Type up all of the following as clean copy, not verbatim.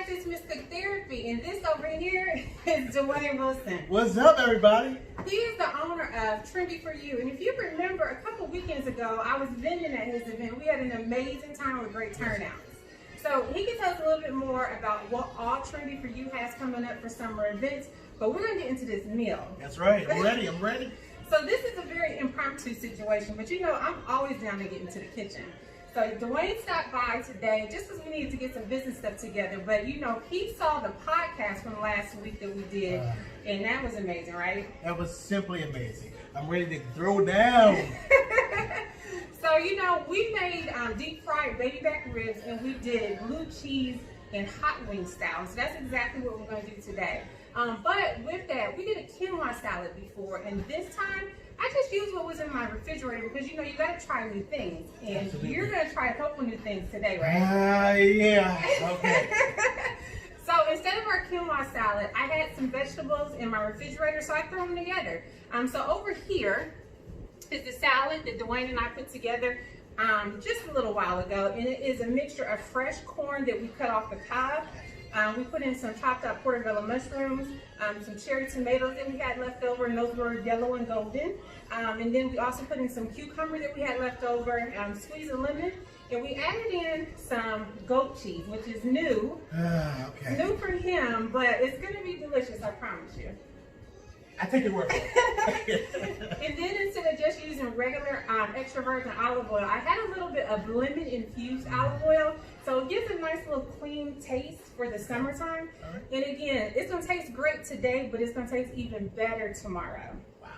guys, it's Miss Cook Therapy, and this over here is Dwayne Wilson. What's up, everybody? He is the owner of Trendy For You, and if you remember, a couple weekends ago, I was vending at his event. We had an amazing time with great turnouts. So he can tell us a little bit more about what all Trendy For You has coming up for summer events, but we're going to get into this meal. That's right. I'm ready. I'm ready. So this is a very impromptu situation, but you know, I'm always down to get into the kitchen. So Dwayne stopped by today just because we needed to get some business stuff together. But you know, he saw the podcast from last week that we did, and that was amazing, right? That was simply amazing. I'm ready to throw down. So you know, we made deep fried baby back ribs, and we did blue cheese and hot wing style. So that's exactly what we're going to do today. But with that, we did a quinoa salad before, and this time I just used what was in my refrigerator because you know you got to try new things, and Absolutely. You're going to try a couple new things today, right? Yeah. Okay. So instead of our quinoa salad, I had some vegetables in my refrigerator, so I threw them together. So over here is the salad that Dwayne and I put together just a little while ago, and it is a mixture of fresh corn that we cut off the cob. We put in some chopped up portobello mushrooms, some cherry tomatoes that we had left over, and those were yellow and golden. And then we also put in some cucumber that we had left over, squeeze a lemon, and we added in some goat cheese, which is new. Okay. New for him, but it's gonna be delicious, I promise you. I take your word for it. And then instead of just using regular extra virgin olive oil, I had a little bit of lemon infused olive oil. So it gives a nice little clean taste for the summertime. Right. And again, it's gonna taste great today, but it's gonna taste even better tomorrow. Wow.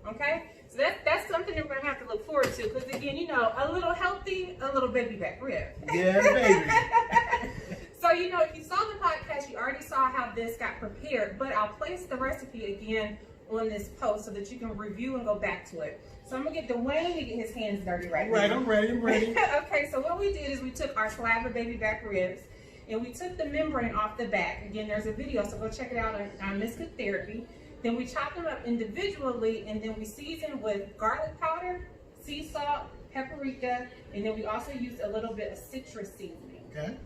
Okay? So that's something that we're gonna have to look forward to. Because again, you know, a little healthy, a little baby back rib. Yeah, baby. So, you know, if you saw the podcast, you already saw how this got prepared, but I'll place the recipe again on this post so that you can review and go back to it. So I'm gonna get Dwayne to get his hands dirty right now. Right, I'm ready. I'm ready. Okay, so what we did is we took our slab of baby back ribs and we took the membrane off the back. Again, there's a video, so go check it out on Miss Cook Therapy. Then we chopped them up individually, and then we seasoned with garlic powder, sea salt, paprika, and then we also used a little bit of citrus seasoning. Okay.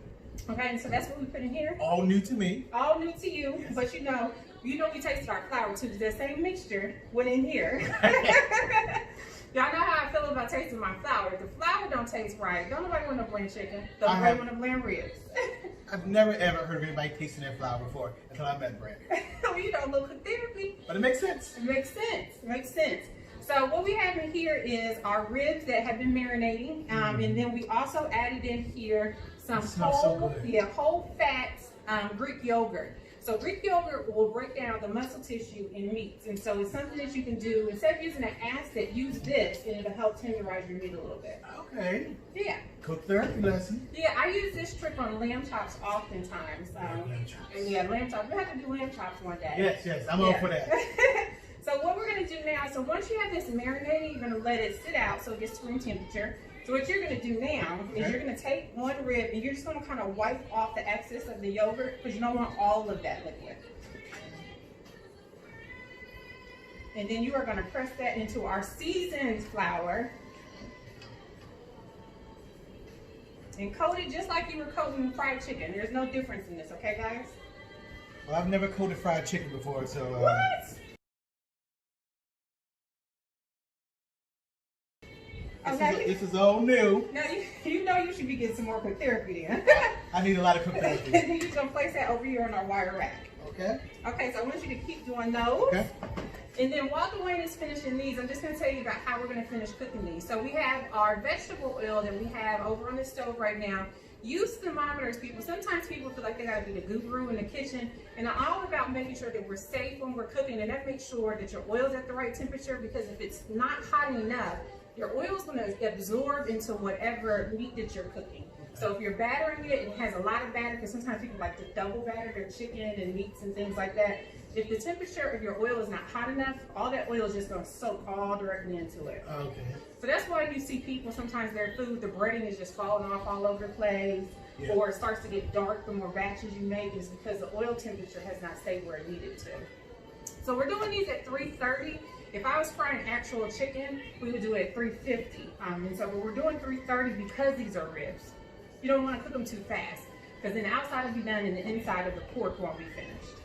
Okay, and so that's what we put in here. All new to me. All new to you, but you know we tasted our flour too. That same mixture went in here. Y'all know how I feel about tasting my flour. If the flour don't taste right, don't nobody want no bland chicken. Don't nobody want no bland ribs. I've never ever heard of anybody tasting their flour before until I met Brandon. Well, you know, look at therapy. But it makes sense. It makes sense. It makes sense. So what we have in here is our ribs that have been marinating, and then we also added in here some whole fats Greek yogurt. So Greek yogurt will break down the muscle tissue in meats, and so it's something that you can do instead of using an acid. Use this, and it'll help tenderize your meat a little bit. Okay. Yeah. Cook therapy lesson. Yeah, I use this trick on lamb chops oftentimes. Lamb chops. And yeah, lamb chops. We have to do lamb chops one day. Yes, I'm all for that. So what we're going to do now, so once you have this marinated, you're going to let it sit out so it gets to room temperature. So what you're going to do now is you're going to take one rib and you're just going to kind of wipe off the excess of the yogurt because you don't want all of that liquid. And then you are going to press that into our seasoned flour and coat it just like you were coating fried chicken. There's no difference in this, okay guys? Well, I've never coated fried chicken before, so... What? This is all new. Now, you know you should be getting some more cook therapy then. I need a lot of cook therapy. And then you're going to place that over here on our wire rack. Okay. Okay, so I want you to keep doing those. Okay. And then while Dwayne is finishing these, I'm just going to tell you about how we're going to finish cooking these. So we have our vegetable oil that we have over on the stove right now. Use thermometers, people. Sometimes people feel like they got to be the guru in the kitchen. And I'm all about making sure that we're safe when we're cooking. And that makes sure that your oil's at the right temperature, because if it's not hot enough, your oil is going to absorb into whatever meat that you're cooking. So if you're battering it and it has a lot of batter, because sometimes people like to double batter their chicken and meats and things like that, if the temperature of your oil is not hot enough, all that oil is just going to soak all directly into it. Okay. So that's why you see people, sometimes their food, the breading is just falling off all over the place, or it starts to get dark the more batches you make, is because the oil temperature has not stayed where it needed to. So we're doing these at 330. If I was frying actual chicken, we would do it at 350. And so we're doing 330 because these are ribs. You don't want to cook them too fast. because then the outside will be done and the inside of the pork won't be finished.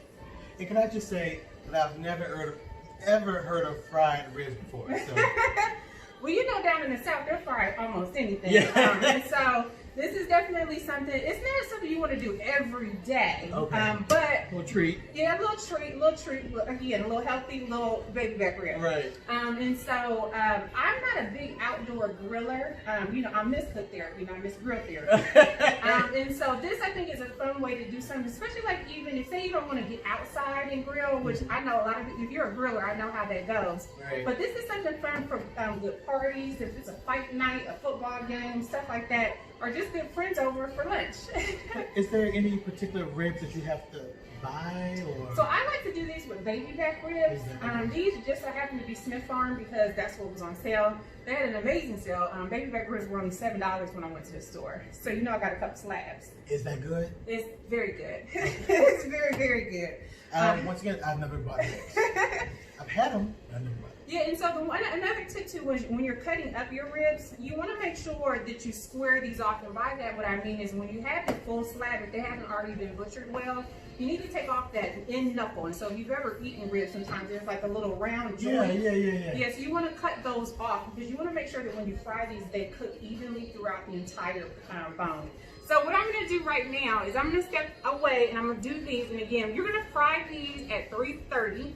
And can I just say that I've never ever heard of fried ribs before. So. Well, you know, down in the South, they're fried almost anything. Yeah. And so this is definitely something, it's not something you want to do every day. Okay. But a little treat. Yeah, a little treat, again, a little healthy, little baby back rib. Right. And so I'm not a big outdoor griller. You know, I miss cook therapy, I miss grill therapy. And so this, I think, is a fun way to do something, especially like even if, say you don't want to get outside and grill, which I know a lot of, if you're a griller, I know how that goes. Right. But this is something fun for good parties, if it's a fight night, a football game, stuff like that, or just good friends over for lunch. Is there any particular ribs that you have to buy, or? So I like to do these with baby back ribs. These just so happen to be Smith Farm because that's what was on sale. They had an amazing sale. Baby back ribs were only $7 when I went to the store. So you know I got a couple slabs. Is that good? It's very good. It's very, very good. Once again, I've never bought ribs. I've had them, but I've never bought them. Yeah, and so another tip too is when you're cutting up your ribs, you want to make sure that you square these off. And by that, what I mean is when you have the full slab, if they haven't already been butchered well, you need to take off that end knuckle. And so if you've ever eaten ribs, sometimes there's like a little round joint. Yeah. Yeah, so you want to cut those off because you want to make sure that when you fry these, they cook evenly throughout the entire bone. So what I'm going to do right now is I'm going to step away and I'm going to do these. And again, you're going to fry these at 330.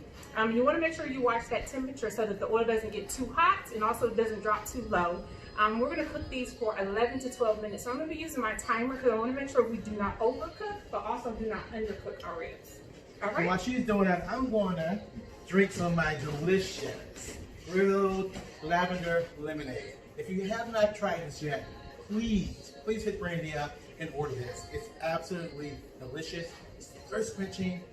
You want to make sure you watch that temperature so that the oil doesn't get too hot and also doesn't drop too low. We're going to cook these for 11 to 12 minutes. So I'm going to be using my timer because I want to make sure we do not overcook, but also do not undercook our ribs. All right? So while she's doing that, I'm going to drink some of my delicious grilled lavender lemonade. If you have not tried this yet, please hit Brandy up and order this. It's absolutely delicious. It's thirst quenching.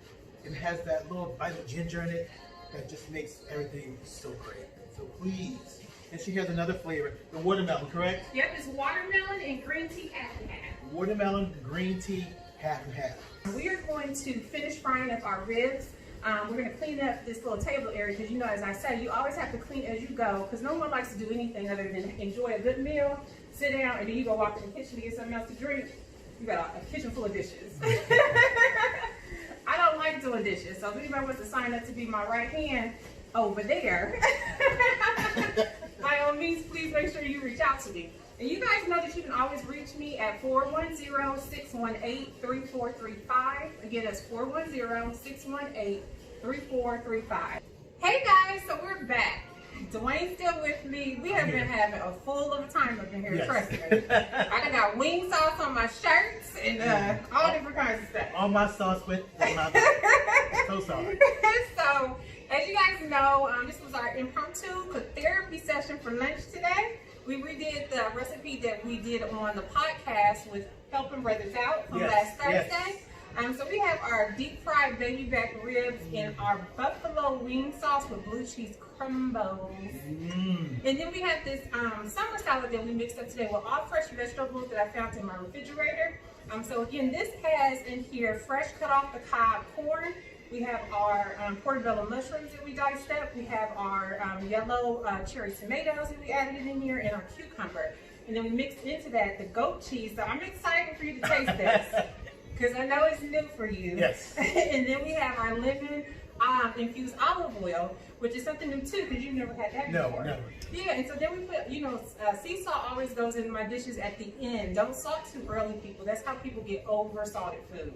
It has that little bite of ginger in it that just makes everything so great. So please. And she has another flavor, the watermelon, correct? Yep, it's watermelon and green tea half and half. Watermelon, green tea, half and half. We are going to finish frying up our ribs. We're going to clean up this little table area because, you know, as I said, you always have to clean as you go because no one likes to do anything other than enjoy a good meal, sit down, and then you go walk in the kitchen to get something else to drink. You got a kitchen full of dishes. I don't like doing dishes, so if anybody wants to sign up to be my right hand over there, by all means, please make sure you reach out to me. And you guys know that you can always reach me at 410-618-3435. Again, that's 410-618-3435. Hey guys, so we're back. Dwayne's still with me. We have been having a full of time up in here, trust me. I got wing sauce on my shirts and all different kinds of stuff. All my sauce with my so sorry. So, as you guys know, this was our impromptu cook therapy session for lunch today. We redid the recipe that we did on the podcast with Helping Brothers Out from last Thursday. Yes. So we have our deep fried baby back ribs and our buffalo wing sauce with blue cheese crumbles. And then we have this summer salad that we mixed up today with all fresh vegetables that I found in my refrigerator. So again, this has in here fresh cut off the cob corn. We have our portobello mushrooms that we diced up. We have our yellow cherry tomatoes that we added in here and our cucumber. And then we mixed into that the goat cheese. So I'm excited for you to taste this. Because I know it's new for you. Yes. And then we have our lemon infused olive oil, which is something new too, because you've never had that before. No, never. Yeah, and so then we put, you know, sea salt always goes in my dishes at the end. Don't salt too early, people. That's how people get over salted food.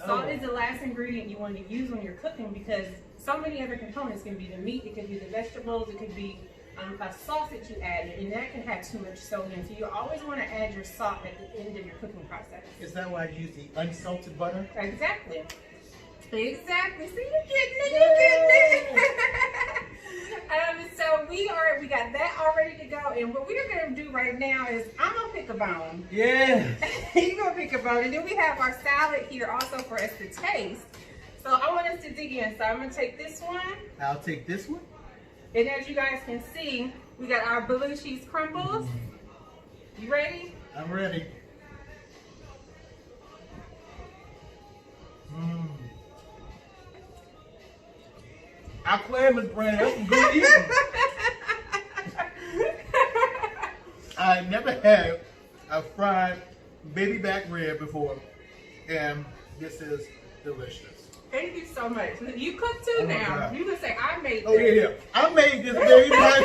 Salt is the last ingredient you want to use when you're cooking because so many other components can be the meat, it could be the vegetables, it could be a sauce that you added, and that can have too much sodium. So you always want to add your salt at the end of your cooking process. Is that why I use the unsalted butter? Exactly. Exactly. See, you're getting it. You're getting it. So we got that all ready to go, and what we're gonna do right now is I'm gonna pick a bone. Yeah. You're gonna pick a bone, and then we have our salad here also for us to taste. So I want us to dig in. So I'm gonna take this one. I'll take this one. And as you guys can see, we got our blue cheese crumbles. You ready? I'm ready. I claim it, Brandon. That's some good eating. I never had a fried baby back rib before. And this is delicious. Thank you so much. You cook too now. God. You can say I made Oh this. yeah. I made this very nice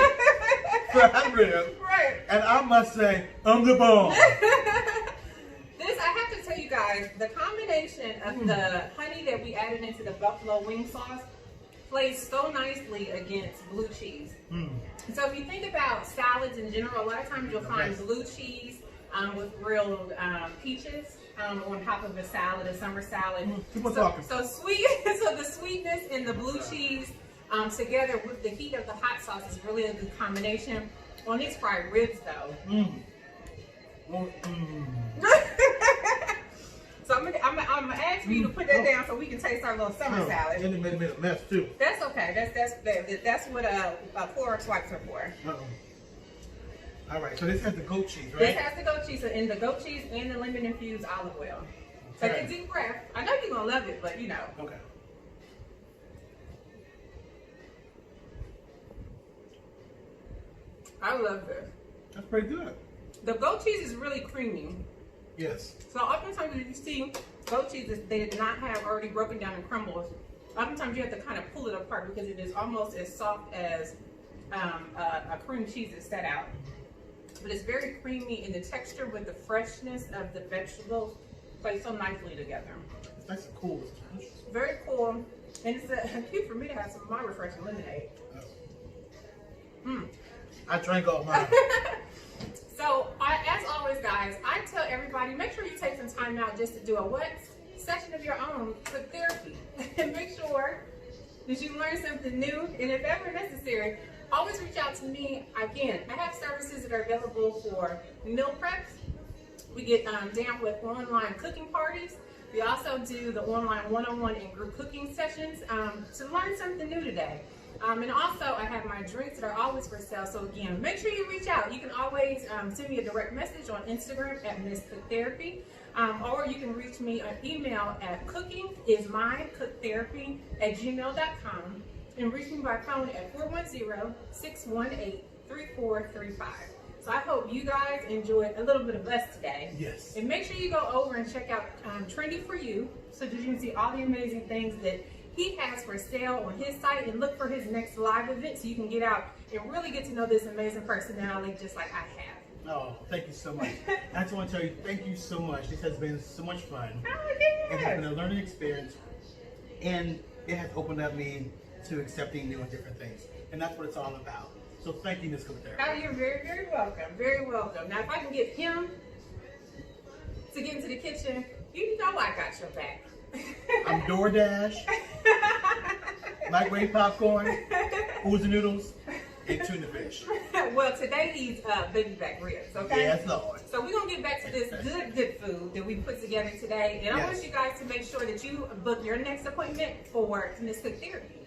prime rib. Right. And I must say, I'm the bomb. This, I have to tell you guys, the combination of the honey that we added into the buffalo wing sauce plays so nicely against blue cheese. So if you think about salads in general, a lot of times you'll find blue cheese with grilled peaches on top of a salad, a summer salad. So sweet, so the sweetness and the blue cheese together with the heat of the hot sauce is really a good combination. On these fried ribs though. So I'm gonna ask for you to put that down so we can taste our little summer salad. And it made a mess too. That's okay. That's what Clorox wipes are for. All right. So this has the goat cheese, right? This has the goat cheese and the goat cheese and the lemon infused olive oil. Take a deep breath. I know you're gonna love it, but you know. Okay. I love this. That's pretty good. The goat cheese is really creamy. Yes. So oftentimes if you see goat cheese they did not have already broken down in crumbles, oftentimes you have to kind of pull it apart because it is almost as soft as a cream cheese is set out. But it's very creamy, and the texture with the freshness of the vegetables play so nicely together. It's nice and cool. Very cool. And it's cute for me to have some of my refreshing lemonade. I drank all mine. So, as always, guys, I tell everybody, make sure you take some time out just to do a what? Session of your own cook therapy. And make sure that you learn something new, and if ever necessary, always reach out to me. Again, I have services that are available for meal preps. We get down with online cooking parties. We also do the online one-on-one and group cooking sessions to learn something new today. And also, I have my drinks that are always for sale. So again, make sure you reach out. You can always send me a direct message on Instagram at Miss Cook Therapy, or you can reach me on email at cookingismycooktherapy@gmail.com, and reach me by phone at 410-618-3435. So I hope you guys enjoyed a little bit of us today. Yes. And make sure you go over and check out Trendy For You so that you can see all the amazing things that he has for sale on his site, and look for his next live event so you can get out and really get to know this amazing personality just like I have. Oh, thank you so much. I just want to tell you, thank you so much. This has been so much fun. Oh, yeah. It has been a learning experience, and it has opened up me to accepting new and different things. And that's what it's all about. So thank you, Miss Cook Therapy. Oh, you're very, very welcome. Very welcome. Now, if I can get him to get into the kitchen, you know I got your back. I'm DoorDash, microwave popcorn, oozy noodles, and tuna fish. Well, today he's baby back ribs, okay? Yes, Lord. So we're going to get back to this good food that we put together today. And I want you guys to make sure that you book your next appointment for Miss Cook Therapy.